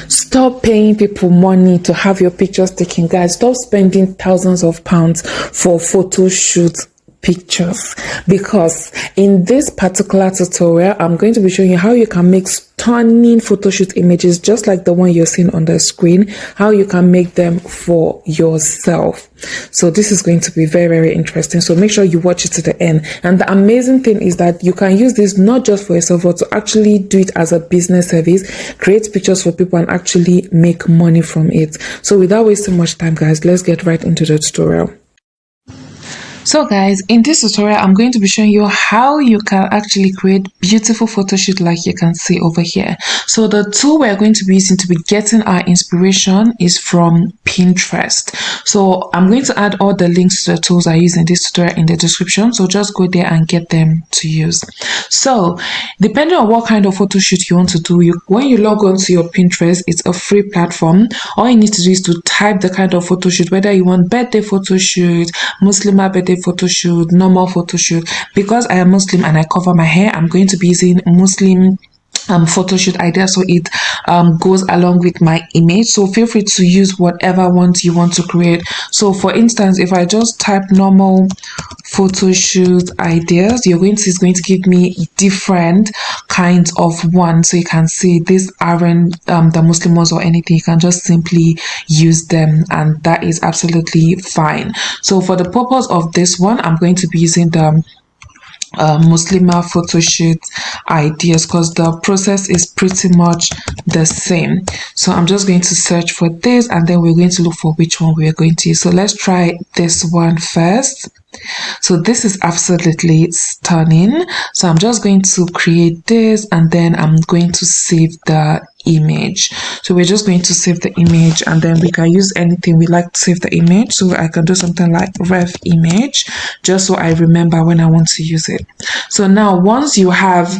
Stop paying people money to have your pictures taken, guys. Stop spending thousands of pounds for photo shoot pictures, because in this particular tutorial I'm going to be showing you how you can make stunning photoshoot images just like the one you're seeing on the screen, how you can make them for yourself. So this is going to be very, very interesting, so make sure you watch it to the end. And the amazing thing is that you can use this not just for yourself, but to actually do it as a business service, create pictures for people and actually make money from it. So without wasting much time, guys, let's get right into the tutorial. So guys, in this tutorial, I'm going to be showing you how you can actually create beautiful photo shoot like you can see over here. So the tool we're going to be using to be getting our inspiration is from Pinterest. So I'm going to add all the links to the tools I use in this tutorial in the description. So just go there and get them to use. So depending on what kind of photo shoot you want to do, when you log on to your Pinterest, it's a free platform. All you need to do is to type the kind of photo shoot, whether you want birthday photo shoot, Muslimah birthday photo shoot, normal photo shoot. Because I am Muslim and I cover my hair, I'm going to be using Muslim Photoshoot Ideas, so it goes along with my image. So feel free to use whatever one you want to create. So for instance, if I just type normal Photoshoot Ideas, it's going to give me different kinds of ones. So you can see these aren't the Muslim ones or anything. You can just simply use them, and that is absolutely fine. So for the purpose of this one, I'm going to be using the Muslimah Photoshoot Ideas because the process is pretty much the same. So I'm just going to search for this, and then we're going to look for which one we are going to use. So let's try this one first. So this is absolutely stunning. So I'm just going to create this, and then I'm going to save the image. So we're just going to save the image, and then we can use anything we like to save the image. So I can do something like ref image, just so I remember when I want to use it. So now once you have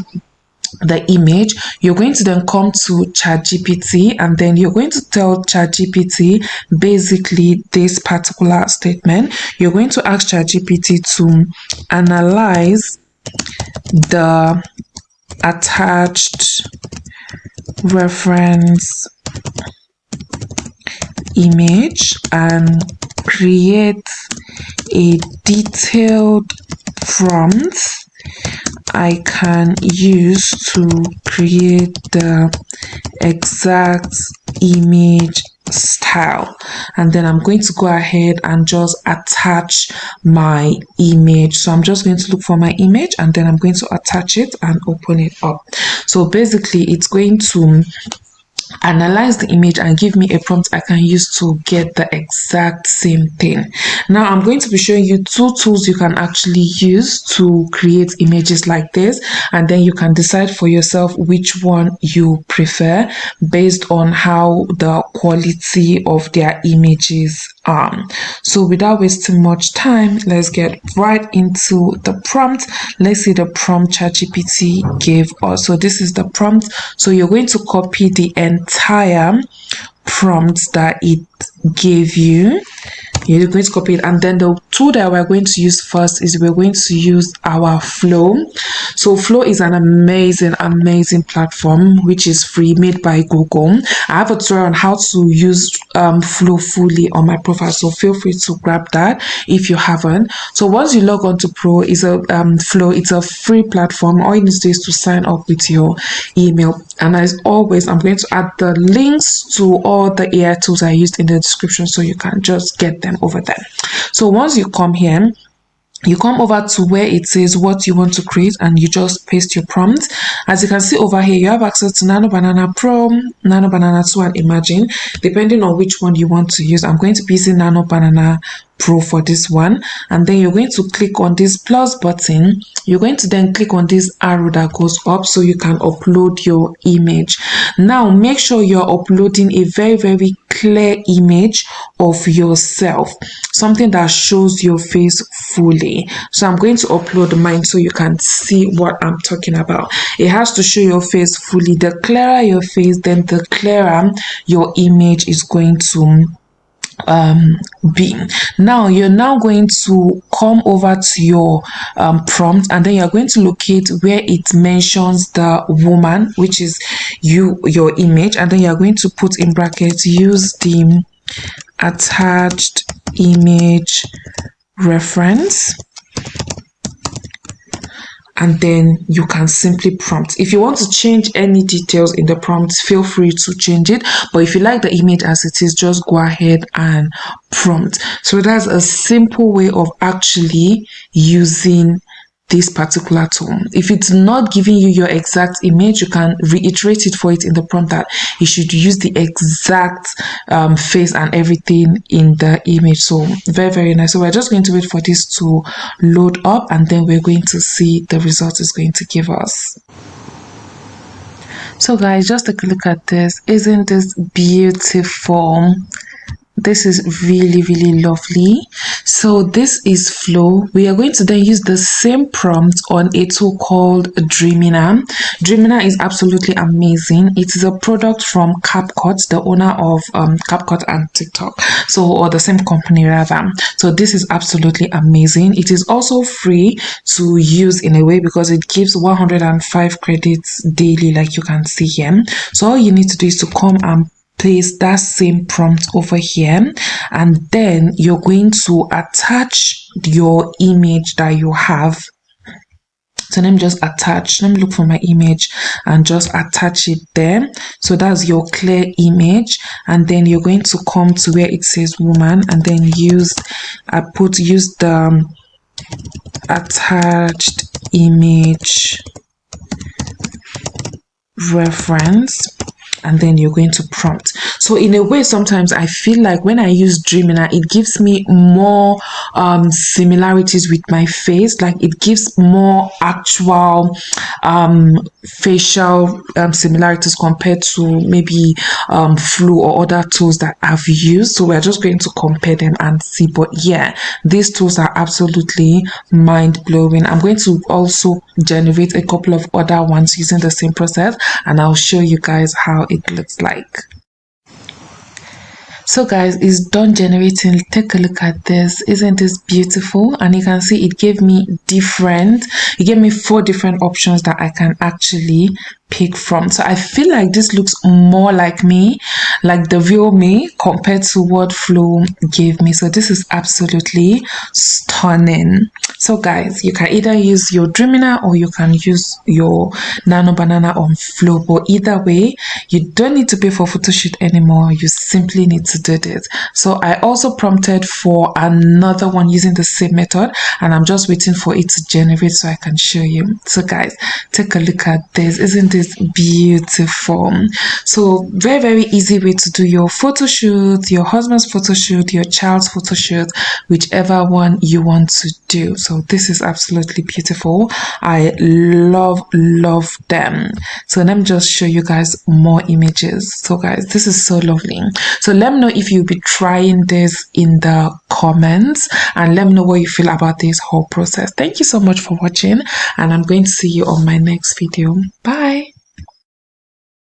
the image, you're going to then come to ChatGPT, and then you're going to tell ChatGPT basically this particular statement. You're going to ask ChatGPT to analyze the attached reference image and create a detailed prompt I can use to create the exact image style. And then I'm going to go ahead and just attach my image. So I'm just going to look for my image, and then I'm going to attach it and open it up. So basically it's going to analyze the image and give me a prompt I can use to get the exact same thing. Now I'm going to be showing you two tools you can actually use to create images like this, and then you can decide for yourself which one you prefer based on how the quality of their images are. So without wasting much time, let's get right into the prompt. Let's see the prompt ChatGPT gave us. So this is the prompt. So you're going to copy the entire prompt that it gave you. You're going to copy it, and then the tool that we're going to use first is we're going to use our Flow. So Flow is an amazing platform which is free, made by Google. I have a tutorial on how to use Flow fully on my profile, so feel free to grab that if you haven't. So once you log on to Flow, it's a free platform. All you need to do is to sign up with your email. And as always, I'm going to add the links to all the AI tools I used in the description, so you can just get them over there. So once you come here, you come over to where it says what you want to create, and you just paste your prompt. As you can see over here, you have access to Nano Banana Pro, Nano Banana 2, and Imagine, depending on which one you want to use. I'm going to be using Nano Banana Pro for this one, and then you're going to click on this plus button. You're going to then click on this arrow that goes up so you can upload your image. Now make sure you're uploading a very clear image of yourself, something that shows your face fully. So I'm going to upload mine so you can see what I'm talking about. It has to show your face fully. The clearer your face, then the clearer your image is going to be. Now you're now going to come over to your prompt, and then you're going to locate where it mentions the woman, which is your image, and then you're going to put in brackets, use the attached image reference, and then you can simply prompt. If you want to change any details in the prompt, feel free to change it, but if you like the image as it is, just go ahead and prompt. So that's a simple way of actually using this particular tool. If it's not giving you your exact image, you can reiterate it for it in the prompt that you should use the exact face and everything in the image. So very, very nice. So we're just going to wait for this to load up, and then we're going to see the result it's going to give us. So guys, just take a look at this. Isn't this beautiful? This is really, really lovely. So this is Flow. We are going to then use the same prompt on a tool called Dreamina. Dreamina is absolutely amazing. It is a product from CapCut, the owner of CapCut and TikTok. So, or the same company rather. So this is absolutely amazing. It is also free to use in a way because it gives 105 credits daily, like you can see here. So all you need to do is to come and place that same prompt over here, and then you're going to attach your image that you have. So let me look for my image and just attach it there. So that's your clear image, and then you're going to come to where it says woman, and then use the attached image reference, and then you're going to prompt. So in a way, sometimes I feel like when I use Dreamina, it gives me more similarities with my face. Like it gives more actual facial similarities compared to maybe Flu or other tools that I've used. So we're just going to compare them and see. But yeah, these tools are absolutely mind-blowing. I'm going to also generate a couple of other ones using the same process, and I'll show you guys how it looks like. So guys, it's done generating. Take a look at this. Isn't this beautiful? And you can see it gave me 4 different options that I can actually pick from. So I feel like this looks more like me, like the real me, compared to what Flo gave me. So this is absolutely stunning. So guys, you can either use your Dreamina or you can use your Nano Banana on Flo. But either way, you don't need to pay for Photoshoot anymore. You simply need to do this. So I also prompted for another one using the same method, and I'm just waiting for it to generate so I can show you. So guys, take a look at this. Isn't this beautiful? So very, very easy way to do your photo shoot, your husband's photo shoot, your child's photo shoot, whichever one you want to do. So this is absolutely beautiful. I love them. So let me just show you guys more images. So guys, this is so lovely. So let me know if you'll be trying this in the comments, and let me know what you feel about this whole process. Thank you so much for watching, and I'm going to see you on my next video. Bye.